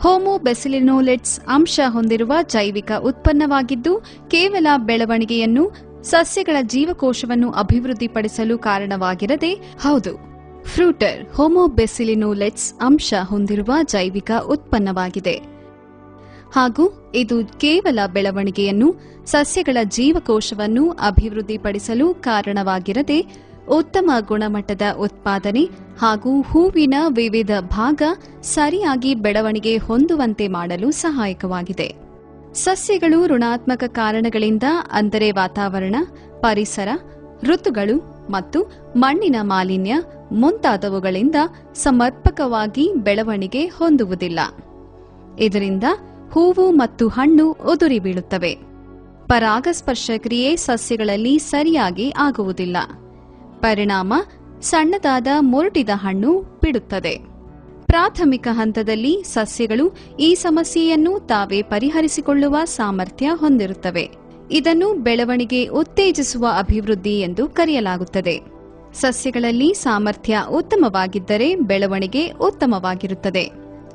ಹೋಮೋಬೆಸಿಲಿನೋಲೆಟ್ಸ್ ಅಂಶ ಹೊಂದಿರುವ ಜೈವಿಕ ಉತ್ಪನ್ನವಾಗಿದ್ದು ಕೇವಲ ಬೆಳವಣಿಗೆಯನ್ನು ಸಸ್ಯಗಳ ಜೀವಕೋಶವನ್ನು ಅಭಿವೃದ್ಧಿಪಡಿಸಲು ಕಾರಣವಾಗಿರದೆ ಹೌದು, ಫ್ರೂಟರ್ ಹೋಮೋಬೆಸಿಲಿನೋಲೆಟ್ಸ್ ಅಂಶ ಹೊಂದಿರುವ ಜೈವಿಕ ಉತ್ಪನ್ನವಾಗಿದೆ ಹಾಗೂ ಇದು ಕೇವಲ ಬೆಳವಣಿಗೆಯನ್ನು ಸಸ್ಯಗಳ ಜೀವಕೋಶವನ್ನು ಅಭಿವೃದ್ಧಿಪಡಿಸಲು ಕಾರಣವಾಗಿರದೆ ಉತ್ತಮ ಗುಣಮಟ್ಟದ ಉತ್ಪಾದನೆ ಹಾಗೂ ಹೂವಿನ ವಿವಿಧ ಭಾಗ ಸರಿಯಾಗಿ ಬೆಳವಣಿಗೆ ಹೊಂದುವಂತೆ ಮಾಡಲು ಸಹಾಯಕವಾಗಿದೆ. ಸಸ್ಯಗಳು ಋಣಾತ್ಮಕ ಕಾರಣಗಳಿಂದ ಅಂದರೆ ವಾತಾವರಣ, ಪರಿಸರ, ಋತುಗಳು ಮತ್ತು ಮಣ್ಣಿನ ಮಾಲಿನ್ಯ ಮುಂತಾದವುಗಳಿಂದ ಸಮರ್ಪಕವಾಗಿ ಬೆಳವಣಿಗೆ ಹೊಂದುವುದಿಲ್ಲ. ಇದರಿಂದ ಹೂವು ಮತ್ತು ಹಣ್ಣು ಉದುರಿ ಬೀಳುತ್ತವೆ. ಪರಾಗಸ್ಪರ್ಶ ಕ್ರಿಯೆ ಸಸ್ಯಗಳಲ್ಲಿ ಸರಿಯಾಗಿ ಆಗುವುದಿಲ್ಲ. ಪರಿಣಾಮ ಸಣ್ಣದಾದ ಮುರುಟಿದ ಹಣ್ಣು ಬಿಡುತ್ತದೆ. ಪ್ರಾಥಮಿಕ ಹಂತದಲ್ಲಿ ಸಸ್ಯಗಳು ಈ ಸಮಸ್ಯೆಯನ್ನು ತಾವೇ ಪರಿಹರಿಸಿಕೊಳ್ಳುವ ಸಾಮರ್ಥ್ಯ ಹೊಂದಿರುತ್ತವೆ. ಇದನ್ನು ಬೆಳವಣಿಗೆ ಉತ್ತೇಜಿಸುವ ಅಭಿವೃದ್ಧಿ ಎಂದು ಕರೆಯಲಾಗುತ್ತದೆ. ಸಸ್ಯಗಳಲ್ಲಿ ಸಾಮರ್ಥ್ಯ ಉತ್ತಮವಾಗಿದ್ದರೆ ಬೆಳವಣಿಗೆ ಉತ್ತಮವಾಗಿರುತ್ತದೆ.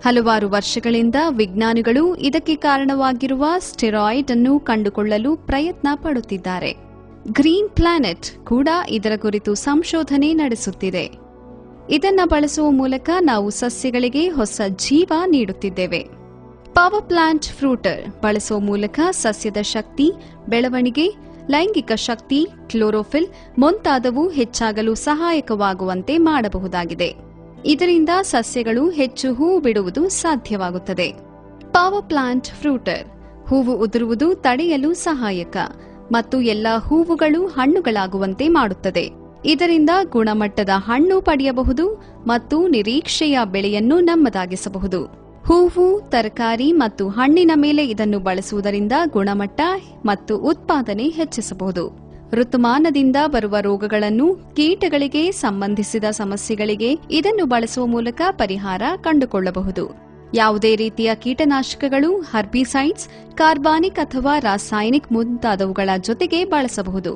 ಹಲವಾರು ವರ್ಷಗಳಿಂದ ವಿಜ್ಞಾನಿಗಳು ಇದಕ್ಕೆ ಕಾರಣವಾಗಿರುವ ಸ್ಟೆರಾಯ್ಡ್ ಅನ್ನು ಕಂಡುಕೊಳ್ಳಲು ಪ್ರಯತ್ನ ಪಡುತ್ತಿದ್ದಾರೆ. ಗ್ರೀನ್ ಪ್ಲಾನೆಟ್ ಕೂಡ ಇದರ ಕುರಿತು ಸಂಶೋಧನೆ ನಡೆಸುತ್ತಿದೆ. ಇದನ್ನು ಬಳಸುವ ಮೂಲಕ ನಾವು ಸಸ್ಯಗಳಿಗೆ ಹೊಸ ಜೀವ ನೀಡುತ್ತಿದ್ದೇವೆ. ಪವರ್ ಪ್ಲಾಂಟ್ ಫ್ರೂಟರ್ ಬಳಸುವ ಮೂಲಕ ಸಸ್ಯದ ಶಕ್ತಿ, ಬೆಳವಣಿಗೆ, ಲೈಂಗಿಕ ಶಕ್ತಿ, ಕ್ಲೋರೋಫಿಲ್ ಮುಂತಾದವು ಹೆಚ್ಚಾಗಲು ಸಹಾಯಕವಾಗುವಂತೆ ಮಾಡಬಹುದಾಗಿದೆ. ಇದರಿಂದ ಸಸ್ಯಗಳು ಹೆಚ್ಚು ಹೂ ಬಿಡುವುದು ಸಾಧ್ಯವಾಗುತ್ತದೆ. ಪವರ್ ಪ್ಲಾಂಟ್ ಫ್ರೂಟರ್ ಹೂವು ಉದುರುವುದು ತಡೆಯಲು ಸಹಾಯಕ ಮತ್ತು ಎಲ್ಲಾ ಹೂವುಗಳು ಹಣ್ಣುಗಳಾಗುವಂತೆ ಮಾಡುತ್ತದೆ. ಇದರಿಂದ ಗುಣಮಟ್ಟದ ಹಣ್ಣು ಪಡೆಯಬಹುದು ಮತ್ತು ನಿರೀಕ್ಷೆಯ ಬೆಳೆಯನ್ನು ನಮ್ಮದಾಗಿಸಬಹುದು. ಹೂವು, ತರಕಾರಿ ಮತ್ತು ಹಣ್ಣಿನ ಮೇಲೆ ಇದನ್ನು ಬಳಸುವುದರಿಂದ ಗುಣಮಟ್ಟ ಮತ್ತು ಉತ್ಪಾದನೆ ಹೆಚ್ಚಿಸಬಹುದು. ಋತುಮಾನದಿಂದ ಬರುವ ರೋಗಗಳನ್ನು, ಕೀಟಗಳಿಗೆ ಸಂಬಂಧಿಸಿದ ಸಮಸ್ಯೆಗಳಿಗೆ ಇದನ್ನು ಬಳಸುವ ಮೂಲಕ ಪರಿಹಾರ ಕಂಡುಕೊಳ್ಳಬಹುದು. ಯಾವುದೇ ರೀತಿಯ ಕೀಟನಾಶಕಗಳು, ಹರ್ಬಿಸೈಡ್ಸ್, ಕಾರ್ಬಾನಿಕ್ ಅಥವಾ ರಾಸಾಯನಿಕ್ ಮುಂತಾದವುಗಳ ಜೊತೆಗೆ ಬಳಸಬಹುದು.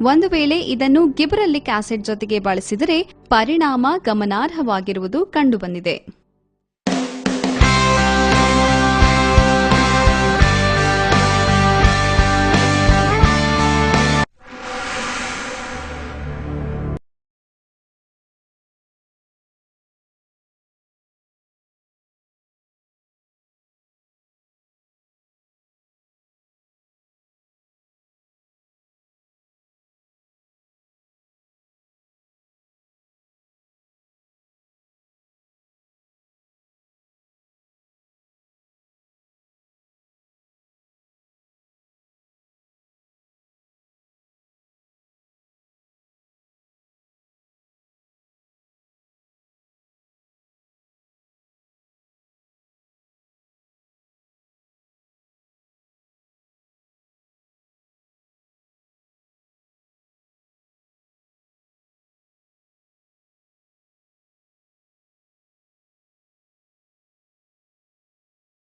ಒಂದು ವೇಳೆ ಇದನ್ನು ಗಿಬರಲ್ಲಿಕ್ ಆಸಿಡ್ ಜೊತೆಗೆ ಬಳಸಿದರೆ ಪರಿಣಾಮ ಗಮನಾರ್ಹವಾಗಿರುವುದು ಕಂಡುಬಂದಿದೆ.